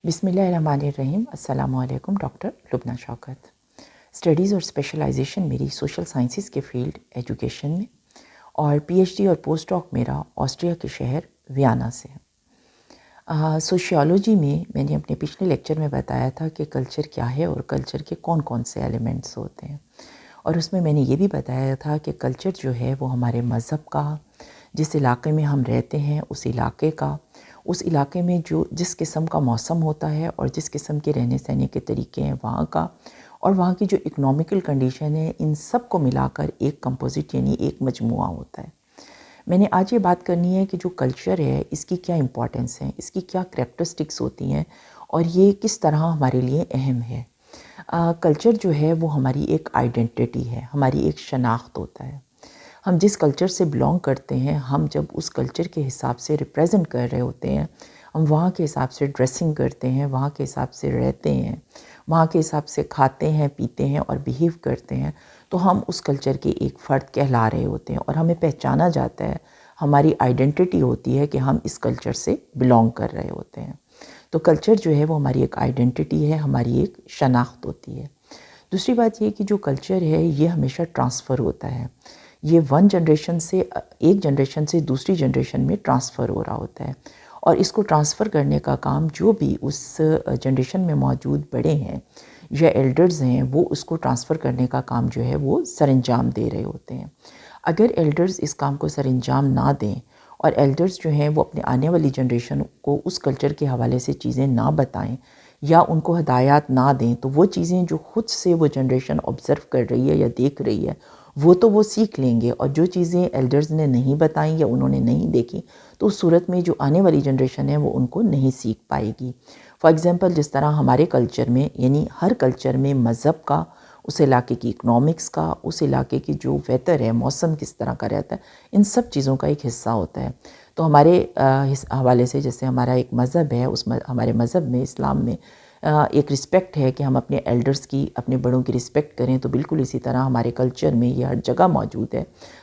بسم اللہ الرحمن الرحیم. السلام علیکم. ڈاکٹر لبنہ شوکت. اسٹڈیز اور اسپیشلائزیشن میری سوشل سائنسز کے فیلڈ ایجوکیشن میں، اور پی ایچ ڈی اور پوسٹ ڈاک میرا آسٹریا کے شہر ویانا سے ہے. سوشیالوجی میں نے اپنے پچھلے لیکچر میں بتایا تھا کہ کلچر کیا ہے اور کلچر کے کون کون سے ایلیمنٹس ہوتے ہیں، اور اس میں نے یہ بھی بتایا تھا کہ کلچر جو ہے وہ ہمارے مذہب کا، جس علاقے میں ہم رہتے ہیں اس علاقے کا، اس علاقے میں جس قسم کا موسم ہوتا ہے اور جس قسم کے رہنے سہنے کے طریقے ہیں وہاں کا، اور وہاں کی جو اکنامیکل کنڈیشن ہے، ان سب کو ملا کر ایک کمپوزٹ یعنی ایک مجموعہ ہوتا ہے. میں نے آج یہ بات کرنی ہے کہ جو کلچر ہے اس کی کیا امپورٹنس ہے، اس کی کیا کریکٹرسٹکس ہوتی ہیں، اور یہ کس طرح ہمارے لیے اہم ہے. کلچر جو ہے وہ ہماری ایک آئیڈینٹی ہے، ہماری ایک شناخت ہوتا ہے. ہم جس کلچر سے بلانگ کرتے ہیں، ہم جب اس کلچر کے حساب سے ریپریزنٹ کر رہے ہوتے ہیں، ہم وہاں کے حساب سے ڈریسنگ کرتے ہیں، وہاں کے حساب سے رہتے ہیں، وہاں کے حساب سے کھاتے ہیں، پیتے ہیں اور بیہیو کرتے ہیں، تو ہم اس کلچر کے ایک فرد کہلا رہے ہوتے ہیں اور ہمیں پہچانا جاتا ہے. ہماری آئیڈینٹی ہوتی ہے کہ ہم اس کلچر سے بلانگ کر رہے ہوتے ہیں. تو کلچر جو ہے وہ ہماری ایک آئیڈینٹی ہے، ہماری ایک شناخت ہوتی ہے. دوسری بات یہ کہ جو کلچر ہے یہ ہمیشہ ٹرانسفر ہوتا ہے. یہ ایک جنریشن سے دوسری جنریشن میں ٹرانسفر ہو رہا ہوتا ہے، اور اس کو ٹرانسفر کرنے کا کام جو بھی اس جنریشن میں موجود بڑے ہیں یا ایلڈرز ہیں، وہ اس کو ٹرانسفر کرنے کا کام جو ہے وہ سر انجام دے رہے ہوتے ہیں. اگر ایلڈرز اس کام کو سر انجام نہ دیں اور ایلڈرز جو ہیں وہ اپنے آنے والی جنریشن کو اس کلچر کے حوالے سے چیزیں نہ بتائیں یا ان کو ہدایات نہ دیں، تو وہ چیزیں جو خود سے وہ جنریشن آبزرو کر رہی ہے یا دیکھ رہی ہے وہ سیکھ لیں گے، اور جو چیزیں ایلڈرز نے نہیں بتائیں یا انہوں نے نہیں دیکھی تو اس صورت میں جو آنے والی جنریشن ہے وہ ان کو نہیں سیکھ پائے گی. فار ایگزامپل، جس طرح ہمارے کلچر میں، یعنی ہر کلچر میں مذہب کا، اس علاقے کی اکنامکس کا، اس علاقے کی جو ویدر ہے، موسم کس طرح کا رہتا ہے، ان سب چیزوں کا ایک حصہ ہوتا ہے. تو ہمارے حوالے سے جیسے ہمارا ایک مذہب ہے، ہمارے مذہب میں، اسلام میں ایک رسپیکٹ ہے کہ ہم اپنے ایلڈرز کی، اپنے بڑوں کی رسپیکٹ کریں. تو بالکل اسی طرح ہمارے کلچر میں یہ ہر جگہ موجود ہے.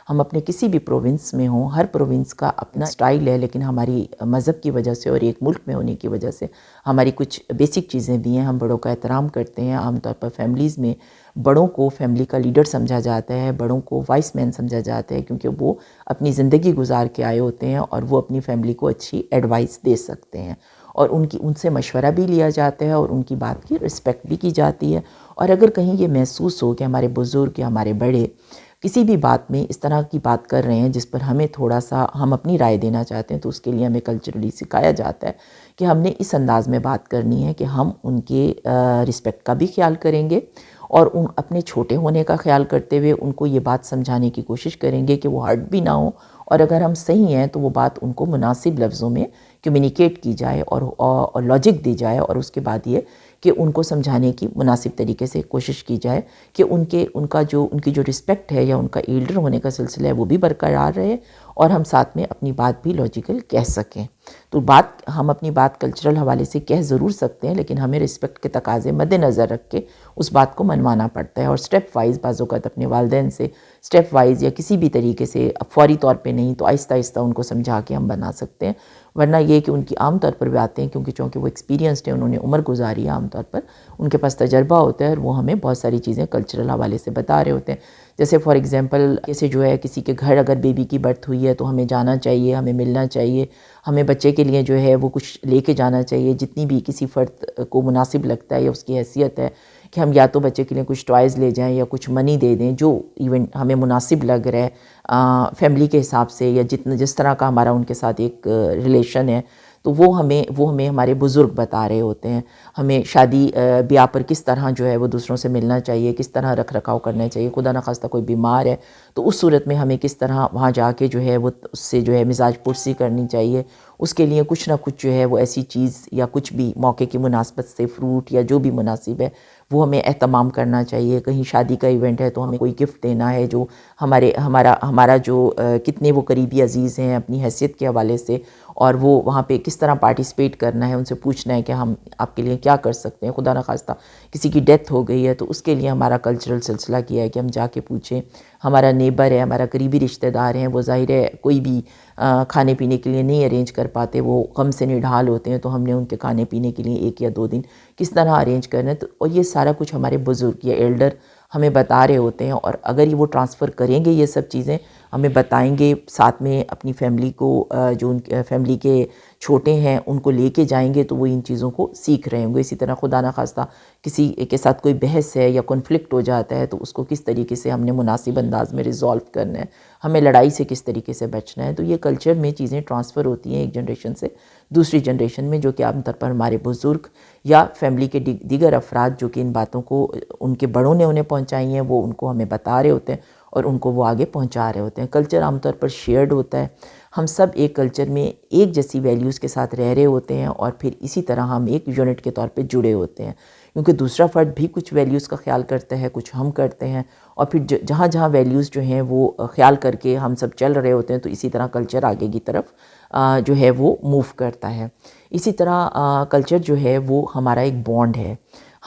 ہم اپنے کسی بھی پروونس میں ہوں، ہر پروونس کا اپنا سٹائل ہے، لیکن ہماری مذہب کی وجہ سے اور ایک ملک میں ہونے کی وجہ سے ہماری کچھ بیسک چیزیں بھی ہیں. ہم بڑوں کا احترام کرتے ہیں. عام طور پر فیملیز میں بڑوں کو فیملی کا لیڈر سمجھا جاتا ہے، بڑوں کو وائس مین سمجھا جاتا ہے، کیونکہ وہ اپنی زندگی گزار کے آئے ہوتے ہیں اور وہ اپنی فیملی کو اچھی ایڈوائس دے سکتے ہیں، اور ان سے مشورہ بھی لیا جاتا ہے اور ان کی بات کی رسپیکٹ بھی کی جاتی ہے. اور اگر کہیں یہ محسوس ہو کہ ہمارے بزرگ یا ہمارے بڑے کسی بھی بات میں اس طرح کی بات کر رہے ہیں جس پر ہمیں تھوڑا سا ہم اپنی رائے دینا چاہتے ہیں، تو اس کے لیے ہمیں کلچرلی سکھایا جاتا ہے کہ ہم نے اس انداز میں بات کرنی ہے کہ ہم ان کے رسپیکٹ کا بھی خیال کریں گے، اور اپنے چھوٹے ہونے کا خیال کرتے ہوئے ان کو یہ بات سمجھانے کی کوشش کریں گے کہ وہ ہرٹ بھی نہ ہو، اور اگر ہم صحیح ہیں تو وہ بات ان کو مناسب لفظوں میں کمیونیکیٹ کی جائے اور لاجک دی جائے، اور اس کے بعد یہ کہ ان کو سمجھانے کی مناسب طریقے سے کوشش کی جائے کہ ان کی جو رسپیکٹ ہے یا ان کا ایلڈر ہونے کا سلسلہ ہے وہ بھی برقرار رہے، اور ہم ساتھ میں اپنی بات بھی لاجیکل کہہ سکیں. تو ہم اپنی بات کلچرل حوالے سے کہہ ضرور سکتے ہیں، لیکن ہمیں رسپیکٹ کے تقاضے مد نظر رکھ کے اس بات کو منوانا پڑتا ہے، اور سٹیپ وائز بعض اوقات اپنے والدین سے سٹیپ وائز یا کسی بھی طریقے سے، فوری طور پہ نہیں تو آہستہ آہستہ ان کو سمجھا کے ہم بنا سکتے ہیں. ورنہ یہ کہ ان کی عام طور پر باتیں، چونکہ وہ ایکسپیرینسڈ ہیں، انہوں نے عمر گزاری ہے، عام طور پر ان کے پاس تجربہ ہوتا ہے، اور وہ ہمیں بہت ساری چیزیں کلچرل حوالے سے بتا رہے ہوتے ہیں. جیسے فار ایگزامپل، جیسے جو ہے کسی کے گھر اگر بیبی کی برتھ ہوئی ہے تو ہمیں جانا چاہیے، ہمیں ملنا چاہیے، ہمیں بچے کے لیے جو ہے وہ کچھ لے کے جانا چاہیے، جتنی بھی کسی فرد کو مناسب لگتا ہے یا اس کی حیثیت ہے کہ ہم یا تو بچے کے لیے کچھ ٹوائز لے جائیں یا کچھ منی دے دیں، جو ایون ہمیں مناسب لگ رہا ہے فیملی کے حساب سے، یا جس طرح کا ہمارا ان کے ساتھ ایک ریلیشن ہے. تو وہ ہمیں ہمارے بزرگ بتا رہے ہوتے ہیں. ہمیں شادی بیاہ پر کس طرح جو ہے وہ دوسروں سے ملنا چاہیے، کس طرح رکھ رکھاؤ کرنا چاہیے. خدا نخواستہ کوئی بیمار ہے تو اس صورت میں ہمیں کس طرح وہاں جا کے جو ہے وہ اس سے جو ہے مزاج پرسی کرنی چاہیے. اس کے لیے کچھ نہ کچھ جو ہے وہ ایسی چیز یا کچھ بھی موقع کی مناسبت سے فروٹ یا جو بھی مناسب ہے وہ ہمیں اہتمام کرنا چاہیے. کہیں شادی کا ایونٹ ہے تو ہمیں کوئی گفٹ دینا ہے جو ہمارا جو کتنے وہ قریبی عزیز ہیں اپنی حیثیت کے حوالے سے، اور وہ وہاں پہ کس طرح پارٹیسپیٹ کرنا ہے، ان سے پوچھنا ہے کہ ہم آپ کے لیے کیا کر سکتے ہیں. خدا نخواستہ کسی کی ڈیتھ ہو گئی ہے تو اس کے لیے ہمارا کلچرل سلسلہ کیا ہے کہ ہم جا کے پوچھیں. ہمارا نیبر ہے، ہمارا قریبی رشتہ دار ہیں، وہ ظاہر ہے کوئی بھی کھانے پینے کے لیے نہیں ارینج کر پاتے، وہ غم سے نڈھال ہوتے ہیں، تو ہم نے ان کے کھانے پینے کے لیے 1 یا 2 دن کس طرح ارینج کرنا ہے، تو اور یہ سارا کچھ ہمارے بزرگ یا ایلڈر ہمیں بتا رہے ہوتے ہیں، اور اگر یہ وہ ٹرانسفر کریں گے یہ سب چیزیں ہمیں بتائیں گے، ساتھ میں اپنی فیملی کو جو ان فیملی کے چھوٹے ہیں ان کو لے کے جائیں گے، تو وہ ان چیزوں کو سیکھ رہے ہوں گے۔ اسی طرح خدا نخواستہ کسی کے ساتھ کوئی بحث ہے یا کنفلکٹ ہو جاتا ہے، تو اس کو کس طریقے سے ہم نے مناسب انداز میں ریزالو کرنا ہے، ہمیں لڑائی سے کس طریقے سے بچنا ہے۔ تو یہ کلچر میں چیزیں ٹرانسفر ہوتی ہیں ایک جنریشن سے دوسری جنریشن میں، جو کہ عام طور پر ہمارے بزرگ یا فیملی کے دیگر افراد جو کہ ان باتوں کو ان کے بڑوں نے انہیں پہنچائی ہیں، وہ ان کو ہمیں بتا رہے ہوتے ہیں اور ان کو وہ آگے پہنچا رہے ہوتے ہیں۔ کلچر عام طور پر شیئرڈ ہوتا ہے، ہم سب ایک کلچر میں ایک جیسی ویلیوز کے ساتھ رہ رہے ہوتے ہیں، اور پھر اسی طرح ہم ایک یونٹ کے طور پہ جڑے ہوتے ہیں، کیونکہ دوسرا فرد بھی کچھ ویلیوز کا خیال کرتا ہے، کچھ ہم کرتے ہیں، اور پھر جہاں جہاں ویلیوز جو ہیں وہ خیال کر کے ہم سب چل رہے ہوتے ہیں، تو اسی طرح کلچر آگے کی طرف جو ہے وہ موو کرتا ہے۔ اسی طرح کلچر جو ہے وہ ہمارا ایک بانڈ ہے،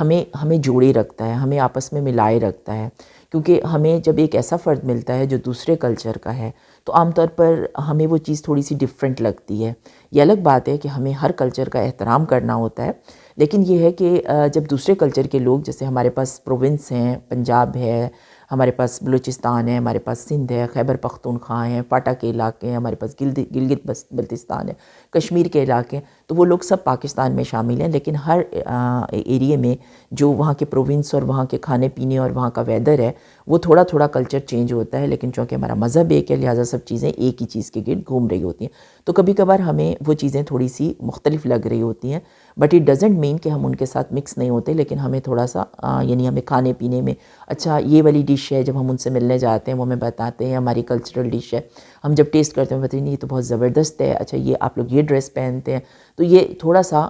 ہمیں جوڑے رکھتا ہے، ہمیں آپس میں ملائے رکھتا ہے، کیونکہ ہمیں جب ایک ایسا فرد ملتا ہے جو دوسرے کلچر کا ہے، تو عام طور پر ہمیں وہ چیز تھوڑی سی ڈیفرنٹ لگتی ہے۔ یہ الگ بات ہے کہ ہمیں ہر کلچر کا احترام کرنا ہوتا ہے، لیکن یہ ہے کہ جب دوسرے کلچر کے لوگ، جیسے ہمارے پاس پروونس ہیں، پنجاب ہے، ہمارے پاس بلوچستان ہے، ہمارے پاس سندھ ہے، خیبر پختونخوا ہیں، پاٹا کے علاقے ہیں، ہمارے پاس گلگت بلتستان ہے، کشمیر کے علاقے ہیں، تو وہ لوگ سب پاکستان میں شامل ہیں، لیکن ہر ایریے میں جو وہاں کے پروونس اور وہاں کے کھانے پینے اور وہاں کا ویدر ہے، وہ تھوڑا تھوڑا کلچر چینج ہوتا ہے، لیکن چونکہ ہمارا مذہب ایک ہے، لہٰذا سب چیزیں ایک ہی چیز کے گرد گھوم رہی ہوتی ہیں۔ تو کبھی کبھار ہمیں وہ چیزیں تھوڑی سی مختلف لگ رہی ہوتی ہیں، بٹ اٹ ڈزنٹ مین کہ ہم ان کے ساتھ مکس نہیں ہوتے، لیکن ہمیں تھوڑا سا یعنی ہمیں کھانے پینے میں، اچھا یہ والی ڈش ہے، جب ہم ان سے ملنے جاتے ہیں وہ ہمیں بتاتے ہیں ہماری کلچرل ڈش ہے، ہم جب ٹیسٹ کرتے ہیں بتائیں نہیں یہ تو بہت زبردست ہے، اچھا یہ آپ لوگ یہ ڈریس پہنتے ہیں، تو یہ تھوڑا سا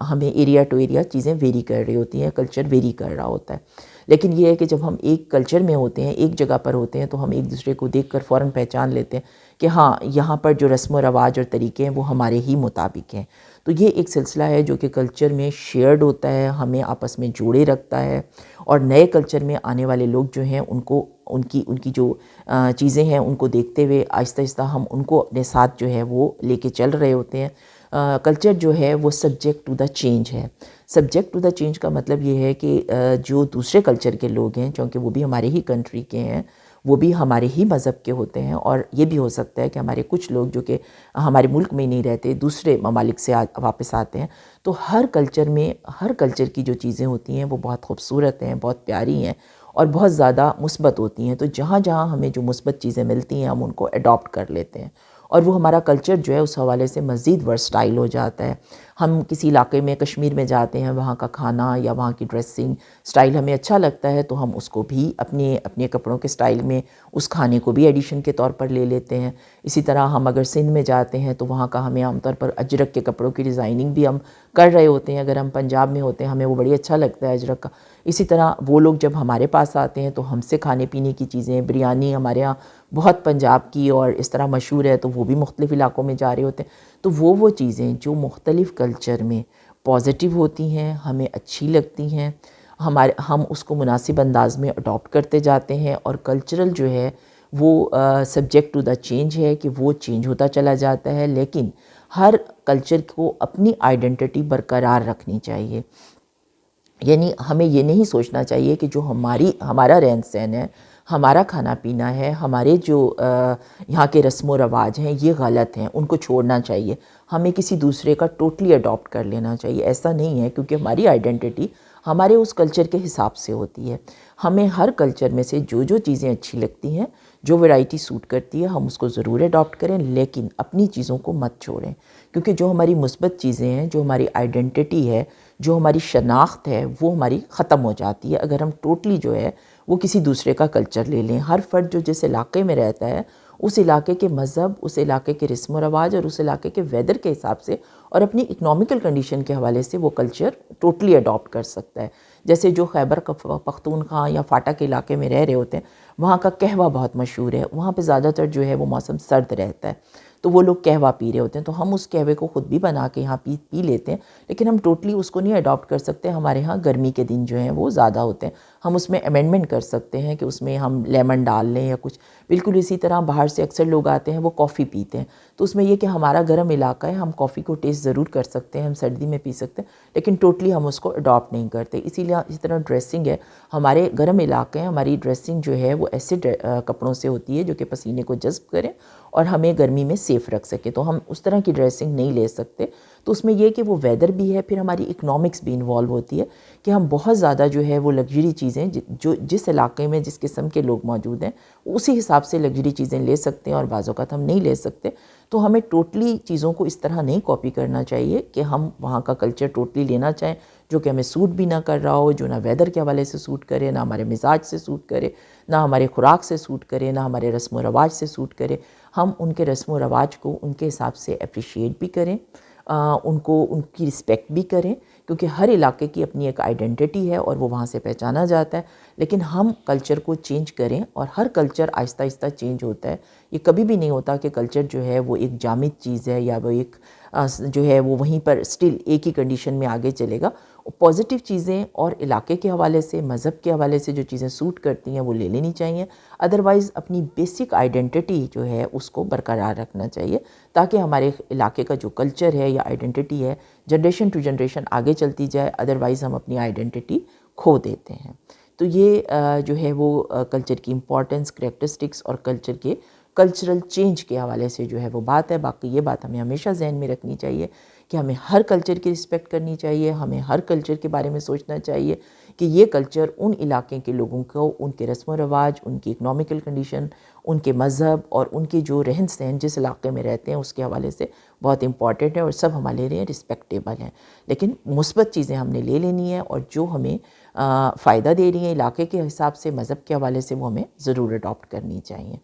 ہمیں ایریا ٹو ایریا چیزیں ویری کر رہی ہوتی ہیں، کلچر ویری کر رہا ہوتا ہے۔ لیکن یہ ہے کہ جب ہم ایک کلچر میں ہوتے ہیں، ایک جگہ پر ہوتے ہیں، تو ہم ایک دوسرے کو دیکھ کر فوراً پہچان لیتے ہیں کہ ہاں یہاں پر جو رسم و رواج اور طریقے ہیں وہ ہمارے ہی مطابق ہیں۔ تو یہ ایک سلسلہ ہے جو کہ کلچر میں شیئرڈ ہوتا ہے، ہمیں آپس میں جوڑے رکھتا ہے، اور نئے کلچر میں آنے والے لوگ جو ہیں ان کو ان کی جو چیزیں ہیں ان کو دیکھتے ہوئے آہستہ آہستہ ہم ان کو اپنے ساتھ جو ہے وہ لے کے چل رہے ہوتے ہیں۔ کلچر جو ہے وہ سبجیکٹ ٹو دا چینج ہے۔ سبجیکٹ ٹو دا چینج کا مطلب یہ ہے کہ جو دوسرے کلچر کے لوگ ہیں، چونکہ وہ بھی ہمارے ہی کنٹری کے ہیں، وہ بھی ہمارے ہی مذہب کے ہوتے ہیں، اور یہ بھی ہو سکتا ہے کہ ہمارے کچھ لوگ جو کہ ہمارے ملک میں نہیں رہتے، دوسرے ممالک سے واپس آتے ہیں، تو ہر کلچر کی جو چیزیں ہوتی ہیں وہ بہت خوبصورت ہیں، بہت پیاری ہیں، اور بہت زیادہ مثبت ہوتی ہیں۔ تو جہاں جہاں ہمیں جو مثبت چیزیں ملتی ہیں ہم ان کو اڈاپٹ کر لیتے ہیں، اور وہ ہمارا کلچر جو ہے اس حوالے سے مزید ورسٹائل ہو جاتا ہے۔ ہم کسی علاقے میں کشمیر میں جاتے ہیں، وہاں کا کھانا یا وہاں کی ڈریسنگ سٹائل ہمیں اچھا لگتا ہے، تو ہم اس کو بھی اپنے کپڑوں کے سٹائل میں اس کھانے کو بھی ایڈیشن کے طور پر لے لیتے ہیں۔ اسی طرح ہم اگر سندھ میں جاتے ہیں تو وہاں کا ہمیں عام طور پر اجرک کے کپڑوں کی ڈیزائننگ بھی ہم کر رہے ہوتے ہیں۔ اگر ہم پنجاب میں ہوتے ہیں ہمیں وہ بڑی اچھا لگتا ہے اجرک کا۔ اسی طرح وہ لوگ جب ہمارے پاس آتے ہیں تو ہم سے کھانے پینے کی چیزیں، بریانی ہمارے ہاں بہت پنجاب کی اور اس طرح مشہور ہے، تو وہ بھی مختلف علاقوں میں جا رہے ہوتے ہیں۔ تو وہ چیزیں جو مختلف کلچر میں پازیٹیو ہوتی ہیں، ہمیں اچھی لگتی ہیں، ہم اس کو مناسب انداز میں اڈاپٹ کرتے جاتے ہیں، اور کلچرل جو ہے وہ سبجیکٹ ٹو دا چینج ہے کہ وہ چینج ہوتا چلا جاتا ہے، لیکن ہر کلچر کو اپنی آئیڈینٹی برقرار رکھنی چاہیے۔ یعنی ہمیں یہ نہیں سوچنا چاہیے کہ جو ہمارا رہن سہن ہے، ہمارا کھانا پینا ہے، ہمارے جو یہاں کے رسم و رواج ہیں یہ غلط ہیں، ان کو چھوڑنا چاہیے، ہمیں کسی دوسرے کا ٹوٹلی اڈاپٹ کر لینا چاہیے۔ ایسا نہیں ہے، کیونکہ ہماری آئیڈینٹی ہمارے اس کلچر کے حساب سے ہوتی ہے۔ ہمیں ہر کلچر میں سے جو چیزیں اچھی لگتی ہیں، جو ورائٹی سوٹ کرتی ہے، ہم اس کو ضرور اڈاپٹ کریں، لیکن اپنی چیزوں کو مت چھوڑیں، کیونکہ جو ہماری مثبت چیزیں ہیں، جو ہماری آئیڈینٹی ہے، جو ہماری شناخت ہے، وہ ہماری ختم ہو جاتی ہے اگر ہم ٹوٹلی جو ہے وہ کسی دوسرے کا کلچر لے لیں۔ ہر فرد جو جس علاقے میں رہتا ہے، اس علاقے کے مذہب، اس علاقے کے رسم و رواج اور اس علاقے کے ویدر کے حساب سے اور اپنی اکنامیکل کنڈیشن کے حوالے سے وہ کلچر ٹوٹلی اڈاپٹ کر سکتا ہے۔ جیسے جو خیبر پختونخوا یا فاٹا کے علاقے میں رہ رہے ہوتے ہیں، وہاں کا قہوہ بہت مشہور ہے، وہاں پہ زیادہ تر جو ہے وہ موسم سرد رہتا ہے، تو وہ لوگ قہوہ پی رہے ہوتے ہیں، تو ہم اس قہوے کو خود بھی بنا کے یہاں پی لیتے ہیں، لیکن ہم ٹوٹلی اس کو نہیں اڈاپٹ کر سکتے. ہمارے ہاں گرمی کے دن جو ہیں وہ زیادہ ہوتے ہیں، ہم اس میں امینڈمنٹ کر سکتے ہیں کہ اس میں ہم لیمن ڈال لیں یا کچھ. بالکل اسی طرح باہر سے اکثر لوگ آتے ہیں وہ کافی پیتے ہیں، تو اس میں یہ کہ ہمارا گرم علاقہ ہے، ہم کافی کو ٹیسٹ ضرور کر سکتے ہیں، ہم سردی میں پی سکتے ہیں، لیکن ٹوٹلی ہم اس کو اڈاپٹ نہیں کرتے. اسی طرح ڈریسنگ ہے، ہمارے گرم علاقے ہیں، ہماری ڈریسنگ جو ہے وہ ایسے کپڑوں سے ہوتی ہے جو کہ پسینے کو جذب کریں اور ہمیں گرمی میں سیف رکھ سکے، تو ہم اس طرح کی ڈریسنگ نہیں لے سکتے. تو اس میں یہ کہ وہ ویدر بھی ہے، پھر ہماری اکنامکس بھی انوالو ہوتی ہے کہ ہم بہت زیادہ جو ہے وہ لگژری چیزیں جو جس علاقے میں جس قسم کے لوگ موجود ہیں اسی حساب سے لگژری چیزیں لے سکتے ہیں، اور بعض اوقات ہم نہیں لے سکتے. تو ہمیں ٹوٹلی چیزوں کو اس طرح نہیں کاپی کرنا چاہیے کہ ہم وہاں کا کلچر ٹوٹلی لینا چاہیں جو کہ ہمیں سوٹ بھی نہ کر رہا ہو، جو نہ ویدر کے حوالے سے سوٹ کرے، نہ ہمارے مزاج سے سوٹ کرے، نہ ہمارے خوراک سے سوٹ کرے، نہ ہمارے رسم و رواج سے سوٹ کرے. ہم ان کے رسم و رواج کو ان کے حساب سے اپریشیٹ بھی کریں، ان کی رسپیکٹ بھی کریں، کیونکہ ہر علاقے کی اپنی ایک آئیڈینٹی ہے اور وہ وہاں سے پہچانا جاتا ہے. لیکن ہم کلچر کو چینج کریں، اور ہر کلچر آہستہ آہستہ چینج ہوتا ہے. یہ کبھی بھی نہیں ہوتا کہ کلچر جو ہے وہ ایک جامد چیز ہے یا وہ ایک جو ہے وہ وہیں پر اسٹل ایک ہی کنڈیشن میں آگے چلے گا. پازیٹیو چیزیں اور علاقے کے حوالے سے، مذہب کے حوالے سے جو چیزیں سوٹ کرتی ہیں وہ لے لینی چاہیے. ادروائز اپنی بیسک آئیڈینٹی جو ہے اس کو برقرار رکھنا چاہیے، تاکہ ہمارے علاقے کا جو کلچر ہے یا آئیڈینٹی ہے جنریشن ٹو جنریشن آگے چلتی جائے. ادروائز ہم اپنی آئیڈینٹی کھو دیتے ہیں. تو یہ جو ہے وہ کلچر کی امپورٹنس، کریکٹرسٹکس اور کلچرل چینج کے حوالے سے جو ہے وہ بات ہے. باقی یہ بات ہمیں ہمیشہ ذہن میں رکھنی چاہیے کہ ہمیں ہر کلچر کی رسپیکٹ کرنی چاہیے، ہمیں ہر کلچر کے بارے میں سوچنا چاہیے کہ یہ کلچر ان علاقے کے لوگوں کو ان کے رسم و رواج، ان کی اکنامیکل کنڈیشن، ان کے مذہب اور ان کے جو رہن سہن جس علاقے میں رہتے ہیں اس کے حوالے سے بہت امپورٹنٹ ہے، اور سب ہمارے لیے رسپیکٹیبل ہیں. لیکن مثبت چیزیں ہم نے لے لینی ہیں، اور جو ہمیں فائدہ دے رہی ہیں علاقے کے حساب سے، مذہب کے حوالے سے، وہ ہمیں ضرور اڈاپٹ کرنی چاہیے.